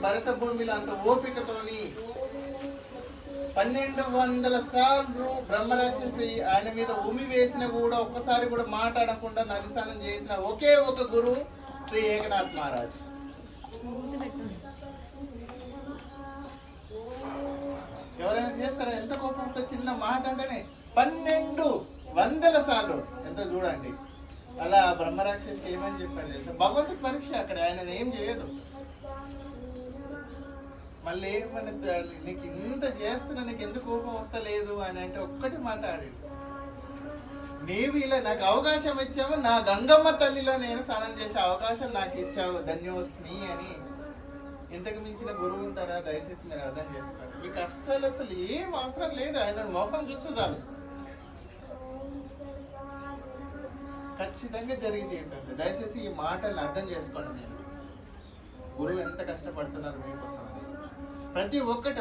భరత భూమిలో అంత ఓపికతోని 1200 సార్లు బ్రహ్మరాక్షసి ఆయన మీద ఉమి వేసిన కూడా ఒక్కసారి కూడా మాట్లాడకుండా నదిస్నానం చేసిన ఒకే ఒక గురువు శ్రీ ఏకనాథ్ మహారాజ్. ఎవరైనా చేస్తారా? ఎంత కోపం వస్తే చిన్న మాట అంటేనే 1200 సార్లు ఎంత చూడండి. అలా బ్రహ్మరాక్షసి ఏమని చెప్పాడు తెలుసా? భగవంతుడి పరీక్ష అక్కడ, ఆయన ఏం చేయదు. మళ్ళీ ఏమని, నీకు ఇంత చేస్తున్నా నీకు ఎందుకు కోపం వస్తలేదు అని అంటే ఒక్కటి మాట్లాడి, నీవు ఇలా నాకు అవకాశం ఇచ్చావు, నా గంగమ్మ తల్లిలో నేను స్నానం చేసే అవకాశం నాకు ఇచ్చావు, ధన్యోస్మి అని. ఇంతకు మించిన గురువు ఉంటారా? దయచేసి మీరు అర్థం చేసుకోండి. మీ కష్టాలు అసలు ఏం అవసరం లేదు, ఆయన మోహం చూస్తూ చాలు ఖచ్చితంగా జరిగింది ఉంటుంది. దయచేసి ఈ మాటలను అర్థం చేసుకోండి. మీరు గురువు ఎంత కష్టపడుతున్నారు మీకోసం, ప్రతి ఒక్కటి